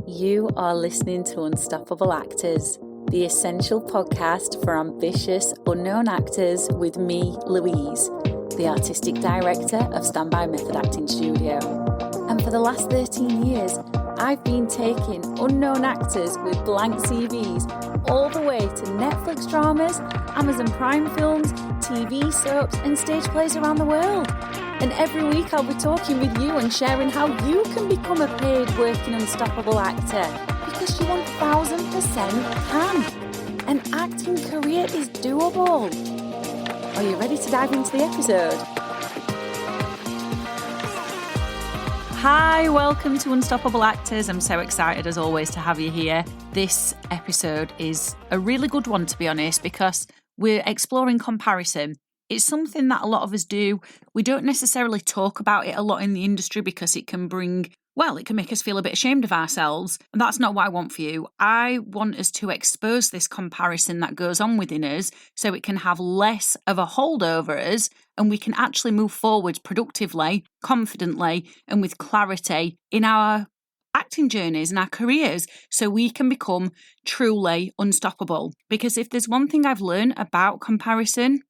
You are listening to Unstoppable Actors, the essential podcast for ambitious, unknown actors with me, Louise, the artistic director of Standby Method Acting Studio. And for the last 13 years, I've been taking unknown actors with blank CVs all the way to Netflix dramas, Amazon Prime films, TV soaps, and stage plays around the world. And every week I'll be talking with you and sharing how you can become a paid working unstoppable actor, because you 1000% can. An acting career is doable. Are you ready to dive into the episode? Hi, welcome to Unstoppable Actors. I'm so excited as always to have you here. This episode is a really good one, to be honest, because we're exploring comparison. It's something that a lot of us do. We don't necessarily talk about it a lot in the industry because it can make us feel a bit ashamed of ourselves. And that's not what I want for you. I want us to expose this comparison that goes on within us so it can have less of a hold over us and we can actually move forward productively, confidently, and with clarity in our acting journeys and our careers so we can become truly unstoppable. Because if there's one thing I've learned about comparison,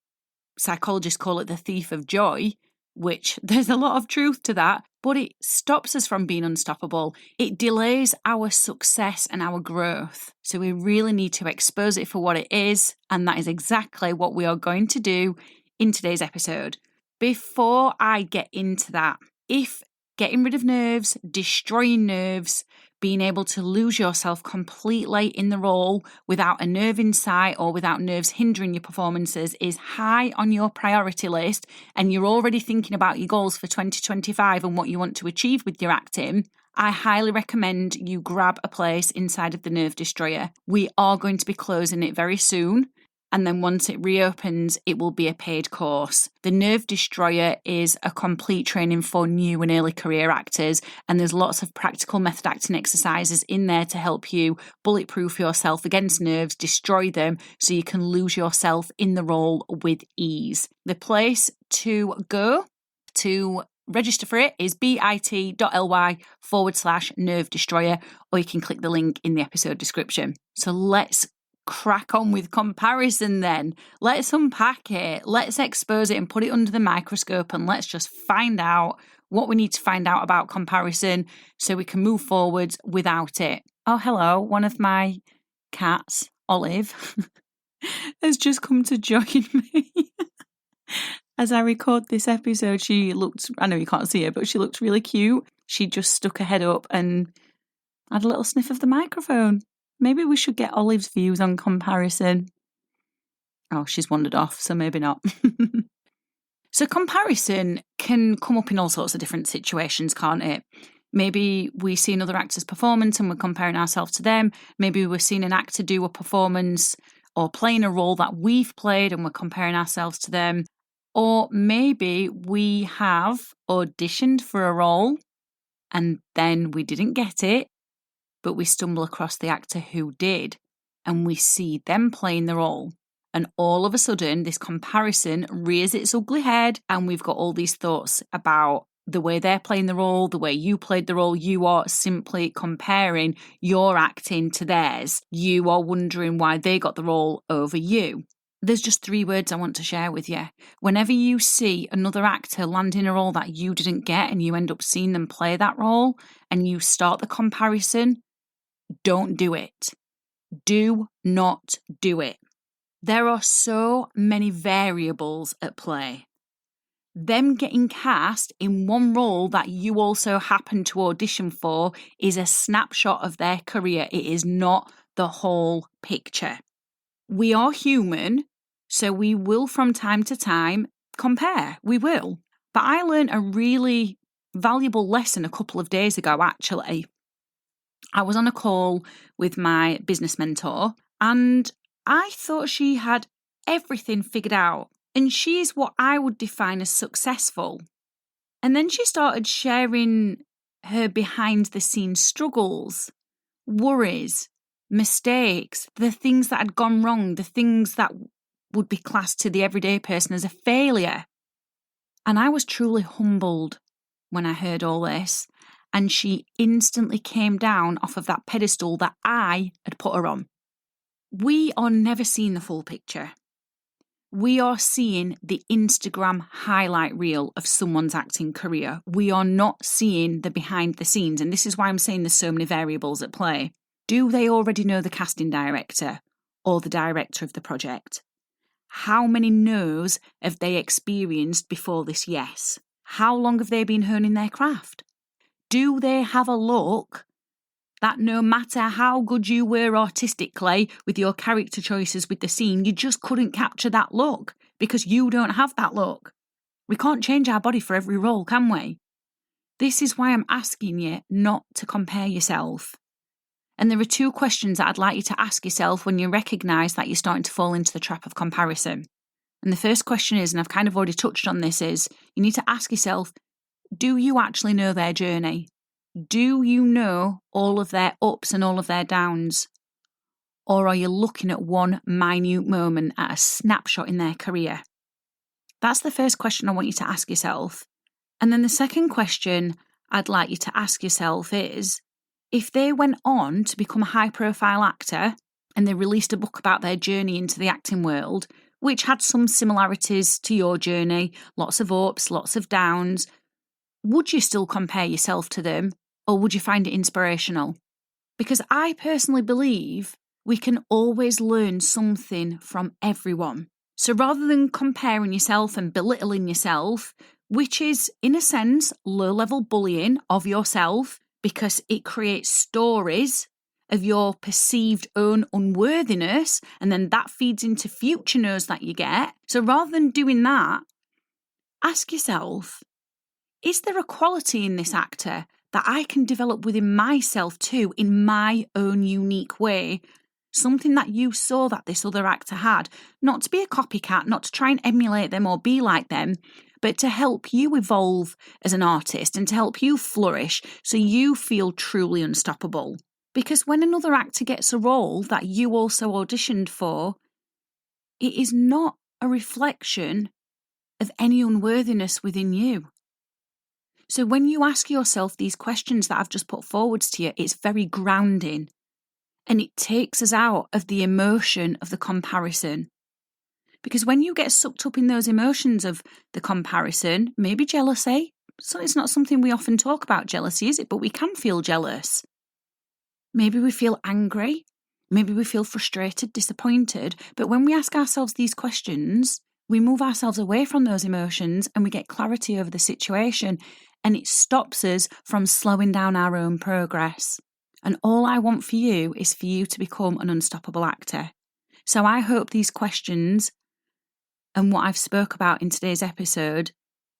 psychologists call it the thief of joy, which there's a lot of truth to that, but it stops us from being unstoppable. It delays our success and our growth. So we really need to expose it for what it is, and that is exactly what we are going to do in today's episode. Before I get into that, if getting rid of nerves, destroying nerves, being able to lose yourself completely in the role without a nerve in sight or without nerves hindering your performances is high on your priority list and you're already thinking about your goals for 2025 and what you want to achieve with your acting, I highly recommend you grab a place inside of the Nerve Destroyer. We are going to be closing it very soon. And then once it reopens, it will be a paid course. The Nerve Destroyer is a complete training for new and early career actors, and there's lots of practical method acting exercises in there to help you bulletproof yourself against nerves, destroy them, so you can lose yourself in the role with ease. The place to go to register for it is bit.ly/Nerve Destroyer, or you can click the link in the episode description. So let's crack on with comparison then. Let's unpack it. Let's expose it and put it under the microscope and let's just find out what we need to find out about comparison so we can move forward without it. Oh, hello. One of my cats, Olive, has just come to join me. As I record this episode, I know you can't see her, but she looked really cute. She just stuck her head up and had a little sniff of the microphone. Maybe we should get Olive's views on comparison. Oh, she's wandered off, so maybe not. So comparison can come up in all sorts of different situations, can't it? Maybe we see another actor's performance and we're comparing ourselves to them. Maybe we're seeing an actor do a performance or playing a role that we've played and we're comparing ourselves to them. Or maybe we have auditioned for a role and then we didn't get it, but we stumble across the actor who did, and we see them playing the role. And all of a sudden, this comparison rears its ugly head, and we've got all these thoughts about the way they're playing the role, the way you played the role. You are simply comparing your acting to theirs. You are wondering why they got the role over you. There's just 3 words I want to share with you. Whenever you see another actor land in a role that you didn't get, and you end up seeing them play that role, and you start the comparison, don't do it. Do not do it. There are so many variables at play. Them getting cast in one role that you also happen to audition for is a snapshot of their career. It is not the whole picture. We are human, so we will from time to time compare. We will. But I learned a really valuable lesson a couple of days ago, actually. I was on a call with my business mentor and I thought she had everything figured out and she's what I would define as successful. And then she started sharing her behind the scenes struggles, worries, mistakes, the things that had gone wrong, the things that would be classed to the everyday person as a failure. And I was truly humbled when I heard all this. and she instantly came down off of that pedestal that I had put her on. We are never seeing the full picture. We are seeing the Instagram highlight reel of someone's acting career. We are not seeing the behind the scenes, and this is why I'm saying there's so many variables at play. Do they already know the casting director or the director of the project? How many no's have they experienced before this yes? How long have they been honing their craft? Do they have a look that no matter how good you were artistically with your character choices with the scene, you just couldn't capture that look because you don't have that look? We can't change our body for every role, can we? This is why I'm asking you not to compare yourself. And there are 2 questions that I'd like you to ask yourself when you recognise that you're starting to fall into the trap of comparison. And the first question is, and I've kind of already touched on this, is you need to ask yourself, do you actually know their journey? Do you know all of their ups and all of their downs? Or are you looking at one minute moment, at a snapshot in their career? That's the first question I want you to ask yourself. And then the second question I'd like you to ask yourself is, if they went on to become a high-profile actor and they released a book about their journey into the acting world, which had some similarities to your journey, lots of ups, lots of downs, would you still compare yourself to them? Or would you find it inspirational? Because I personally believe we can always learn something from everyone. So rather than comparing yourself and belittling yourself, which is, in a sense, low-level bullying of yourself because it creates stories of your perceived own unworthiness, and then that feeds into future no's that you get. So rather than doing that, ask yourself, is there a quality in this actor that I can develop within myself too, in my own unique way? Something that you saw that this other actor had. Not to be a copycat, not to try and emulate them or be like them, but to help you evolve as an artist and to help you flourish so you feel truly unstoppable. Because when another actor gets a role that you also auditioned for, it is not a reflection of any unworthiness within you. So when you ask yourself these questions that I've just put forwards to you, it's very grounding and it takes us out of the emotion of the comparison. Because when you get sucked up in those emotions of the comparison, maybe jealousy, so it's not something we often talk about, jealousy, is it? But we can feel jealous. Maybe we feel angry. Maybe we feel frustrated, disappointed. But when we ask ourselves these questions, we move ourselves away from those emotions and we get clarity over the situation, and it stops us from slowing down our own progress. And all I want for you is for you to become an unstoppable actor. So I hope these questions and what I've spoke about in today's episode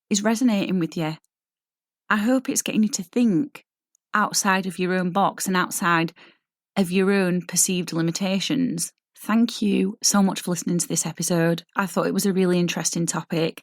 is resonating with you. I hope it's getting you to think outside of your own box and outside of your own perceived limitations. Thank you so much for listening to this episode. I thought it was a really interesting topic,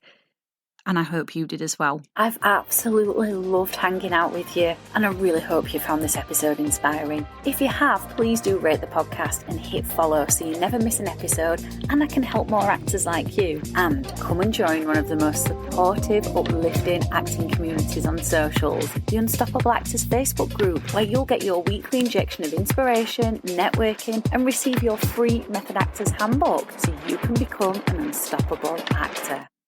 and I hope you did as well. I've absolutely loved hanging out with you, and I really hope you found this episode inspiring. If you have, please do rate the podcast and hit follow so you never miss an episode, and I can help more actors like you. And come and join one of the most supportive, uplifting acting communities on socials, the Unstoppable Actors Facebook group, where you'll get your weekly injection of inspiration, networking, and receive your free Method Actors handbook so you can become an unstoppable actor.